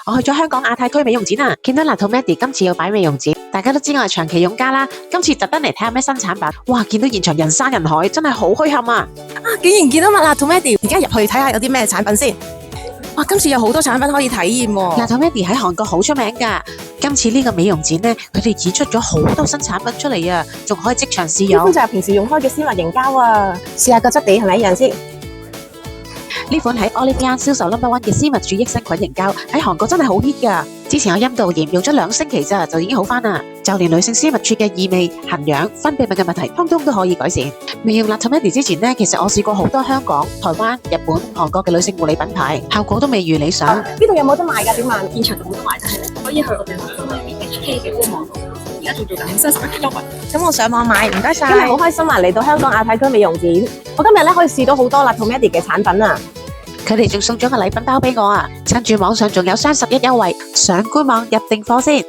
我去咗香港亞太區美容展啊，見到 Latometti 今次要擺美容展，大家都知我係長期用家啦。今次特登嚟睇下咩新產品，哇！見到現場人山人海，真係好墟冚啊！竟然見到Latometti，而家入去睇下有啲咩產品先。哇！今次有好多產品可以體驗喎。Latometti 喺韓國好出名㗎，今次呢個美容展呢，佢哋展出咗好多新產品出嚟啊，仲可以即場試用。呢款就係平時用開嘅絲襪凝膠啊，試下個質地係咪一樣先？呢款喺 Olivian 銷售 No.1 嘅絲襪注益生菌凝膠喺韓國真係好 hit 㗎。之前有陰道炎用咗2星期咋，就已經好返啦。就連女性絲襪處嘅異味、痕癢、分泌物嘅問題，通通都可以改善。未用 Latometti 之前呢，其實我試過好多香港、台灣、日本、韓國嘅女性護理品牌，效果都未如理想。呢度有冇得賣㗎？點啊？現場就冇得賣，但係咧可以去我哋HK 嘅官網度，而家仲做緊雙十一優惠。咁我上網買，唔該晒。今日好開心啊！嚟到香港亞太區美容展，我今日咧可以試到好多Latometti嘅產品啊！佢哋仲送咗個禮品包俾我啊！趁住網上仲有雙11優惠，上官網入定貨先。